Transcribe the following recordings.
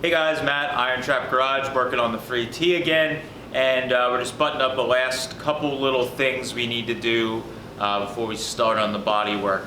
Hey guys, Matt, IronTrap Garage, working on the free tee again, and we're just buttoning up the last couple little things we need to do before we start on the body work.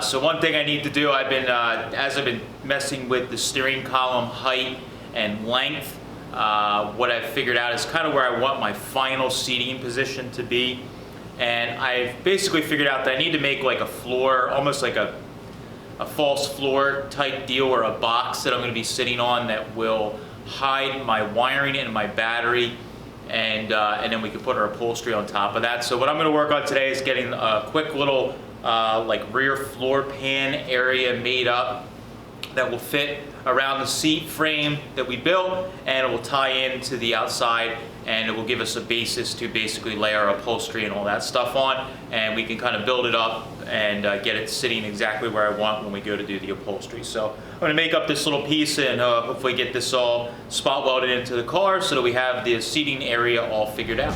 So one thing I need to do, as I've been messing with the steering column height and length, what I've figured out is kind of where I want my final seating position to be. And I've basically figured out that I need to make like a floor, almost like a false floor type deal, or a box that I'm going to be sitting on that will hide my wiring and my battery, and then we can put our upholstery on top of that. So what I'm going to work on today is getting a quick little like rear floor pan area made up that will fit around the seat frame that we built, and it will tie into the outside, and it will give us a basis to basically lay our upholstery and all that stuff on, and we can kind of build it up and get it sitting exactly where I want when we go to do the upholstery. So I'm going to make up this little piece and hopefully get this all spot welded into the car so that we have the seating area all figured out.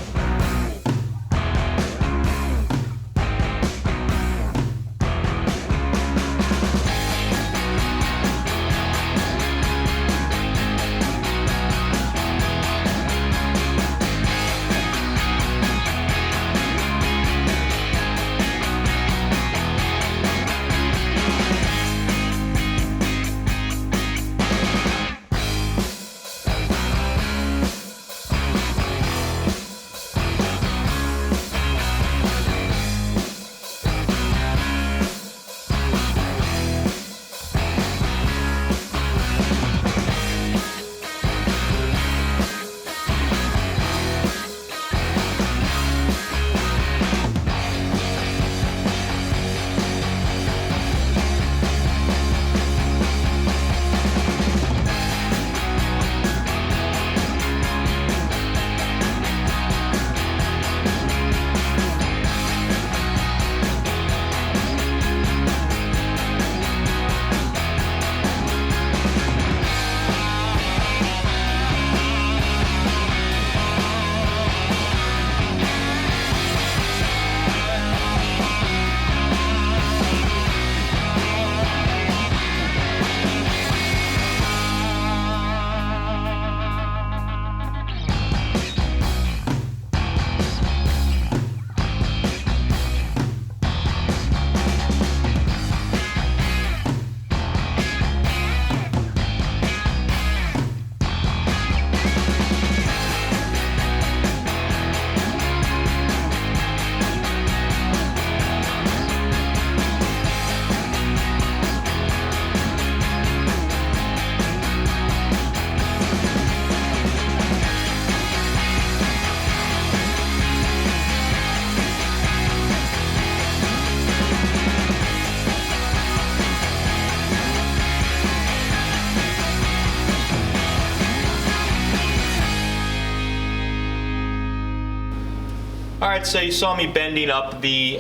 Alright, so you saw me bending up the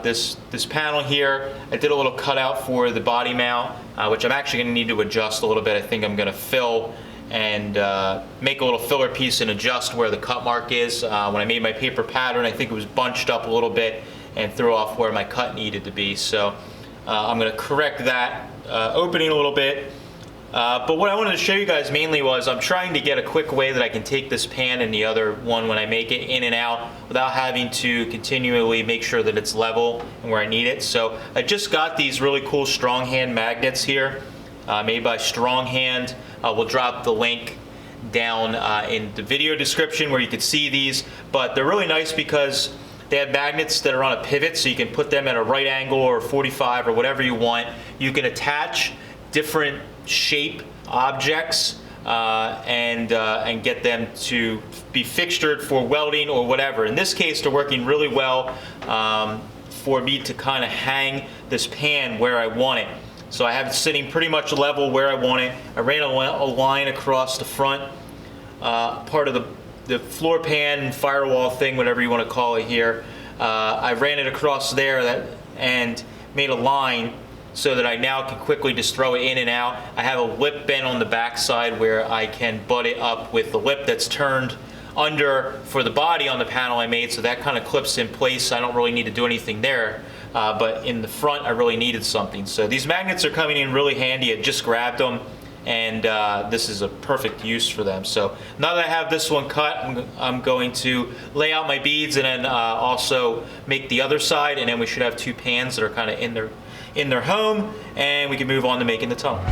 this panel here. I did a little cutout for the body mount, which I'm actually going to need to adjust a little bit. I think I'm going to fill and make a little filler piece and adjust where the cut mark is. When I made my paper pattern, I think it was bunched up a little bit and threw off where my cut needed to be. So I'm going to correct that opening a little bit. But what I wanted to show you guys mainly was I'm trying to get a quick way that I can take this pan and the other one when I make it in and out without having to continually make sure that it's level and where I need it. So I just got these really cool strong hand magnets here made by Strong Hand. We'll drop the link down in the video description where you can see these, but they're really nice because they have magnets that are on a pivot, so you can put them at a right angle or 45 or whatever you want. You can attach different shape objects and get them to be fixtured for welding or whatever. In this case, they're working really well for me to kind of hang this pan where I want it. So I have it sitting pretty much level where I want it. I ran a line across the front part of the floor pan, firewall thing, whatever you want to call it here. I ran it across there and made a line so that I now can quickly just throw it in and out. I have a lip bent on the back side where I can butt it up with the lip that's turned under for the body on the panel I made, so that kind of clips in place. I don't really need to do anything there, but in the front I really needed something. So these magnets are coming in really handy. I just grabbed them and this is a perfect use for them. So now that I have this one cut, I'm going to lay out my beads and then also make the other side, and then we should have 2 pans that are kind of in their home, and we can move on to making the tunnel.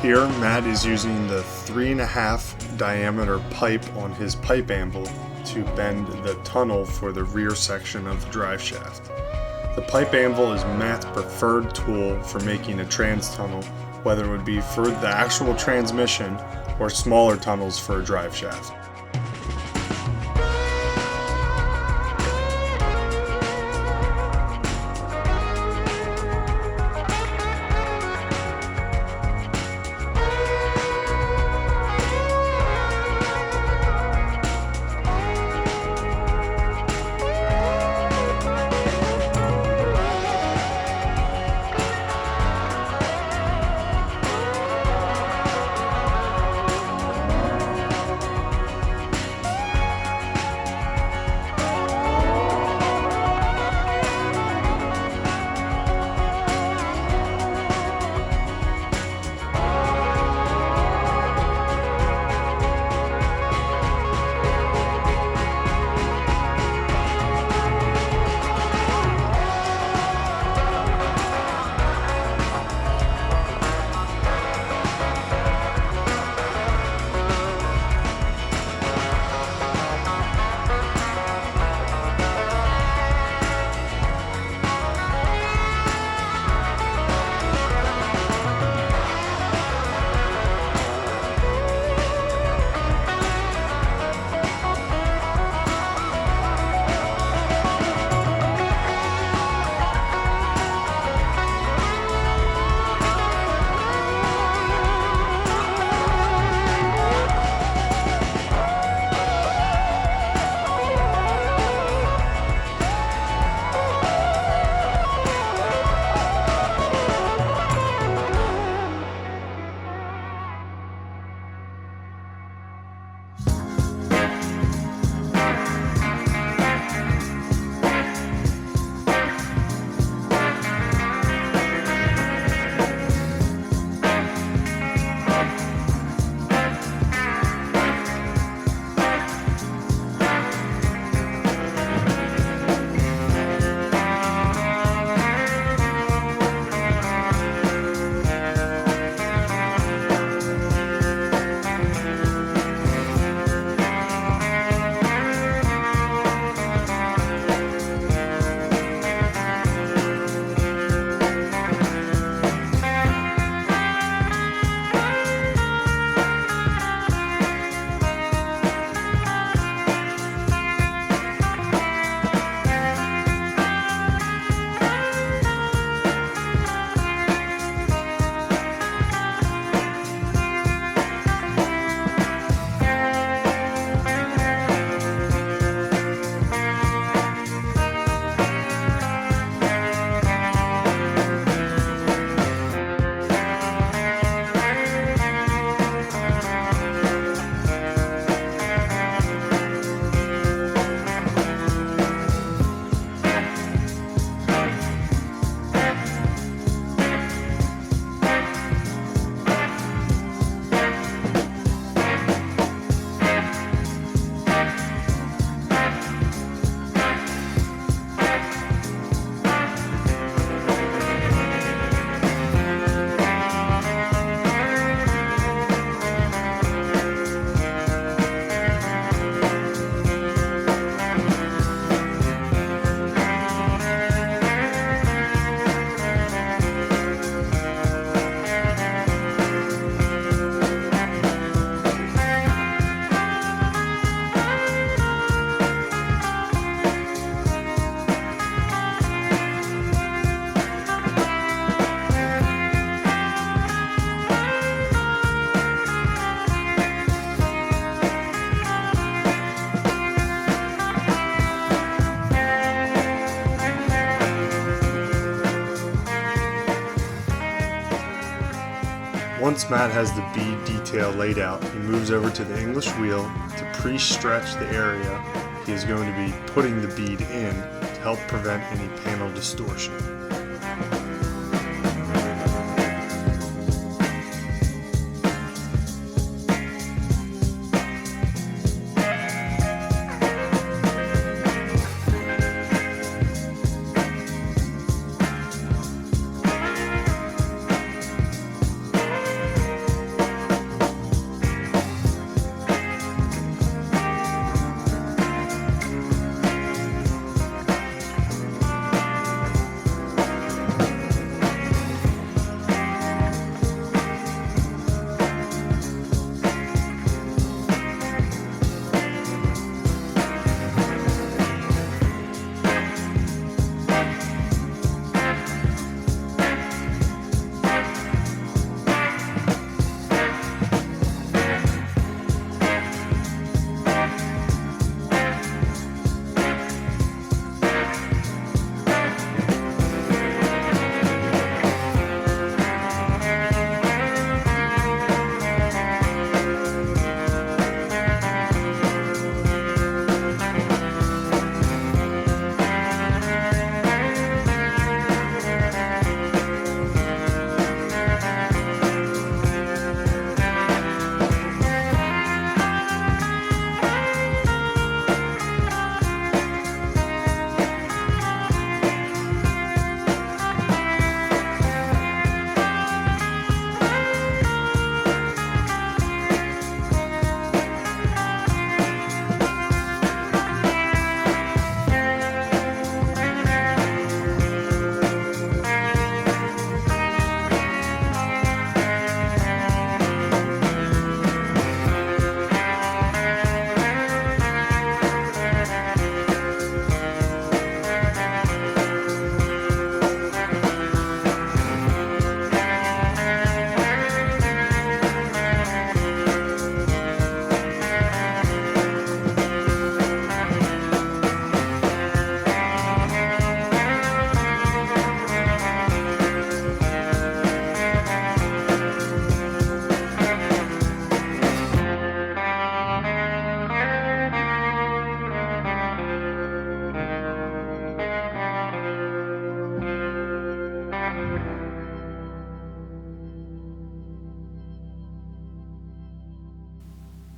Here, Matt is using the 3.5 diameter pipe on his pipe anvil to bend the tunnel for the rear section of the drive shaft. The pipe anvil is Matt's preferred tool for making a trans tunnel, whether it would be for the actual transmission or smaller tunnels for a drive shaft. Once Matt has the bead detail laid out, he moves over to the English wheel to pre-stretch the area he is going to be putting the bead in to help prevent any panel distortion.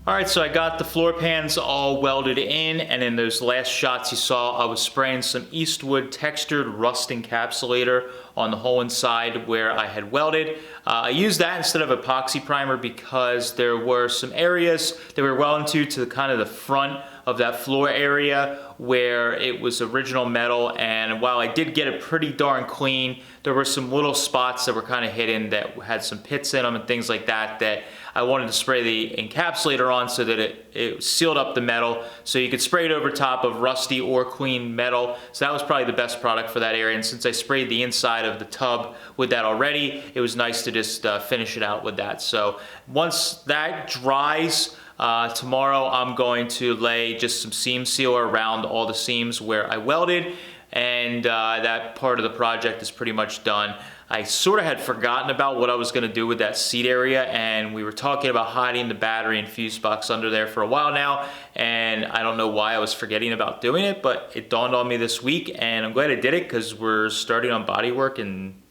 All right, so I got the floor pans all welded in, and in those last shots you saw, I was spraying some Eastwood textured rust encapsulator on the hole inside where I had welded. I used that instead of epoxy primer because there were some areas that we were welding to kind of the front of that floor area where it was original metal, and while I did get it pretty darn clean, there were some little spots that were kind of hidden that had some pits in them and things like that that I wanted to spray the encapsulator on so that it sealed up the metal so you could spray it over top of rusty or clean metal. So that was probably the best product for that area, and since I sprayed the inside of the tub with that already, it was nice to just finish it out with that. So once that dries, tomorrow I'm going to lay just some seam sealer around all the seams where I welded, and that part of the project is pretty much done. I sort of had forgotten about what I was going to do with that seat area, and we were talking about hiding the battery and fuse box under there for a while now, and I don't know why I was forgetting about doing it, but it dawned on me this week, and I'm glad I did it because we're starting on bodywork, and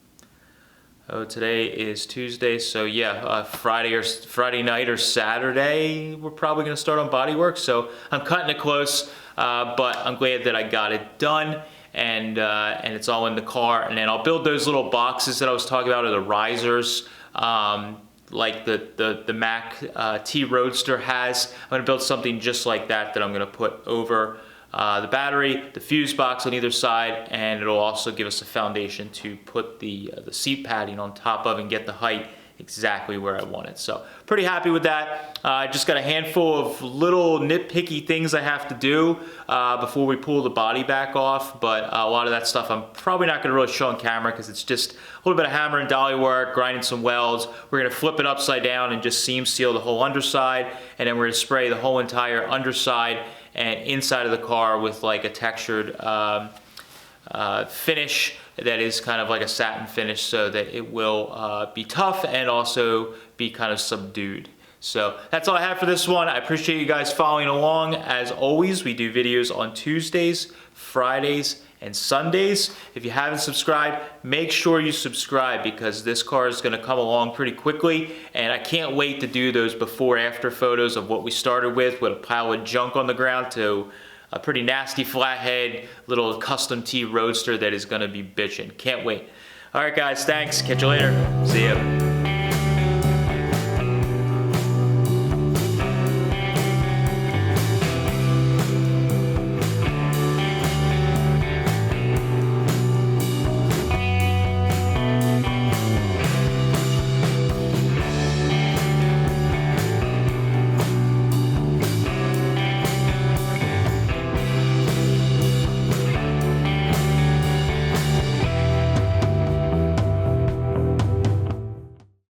today is Tuesday, so yeah, Friday night or Saturday we're probably going to start on bodywork, so I'm cutting it close, but I'm glad that I got it done. And it's all in the car, and then I'll build those little boxes that I was talking about, or the risers, like the Mac T Roadster has. I'm gonna build something just like that I'm gonna put over the battery, the fuse box on either side, and it'll also give us a foundation to put the seat padding on top of and get the height exactly where I want it. So pretty happy with that. I just got a handful of little nitpicky things I have to do before we pull the body back off, but a lot of that stuff I'm probably not going to really show on camera because it's just a little bit of hammer and dolly work, grinding some welds. We're going to flip it upside down and just seam seal the whole underside, and then we're going to spray the whole entire underside and inside of the car with like a textured finish that is kind of like a satin finish, so that it will be tough and also be kind of subdued. So that's all I have for this one. I appreciate you guys following along. As always, we do videos on Tuesdays, Fridays, and Sundays. If you haven't subscribed, make sure you subscribe, because this car is going to come along pretty quickly, and I can't wait to do those before after photos of what we started with a pile of junk on the ground to a pretty nasty flathead little custom T Roadster that is going to be bitchin'. Can't wait. All right guys, thanks. Catch you later. See ya.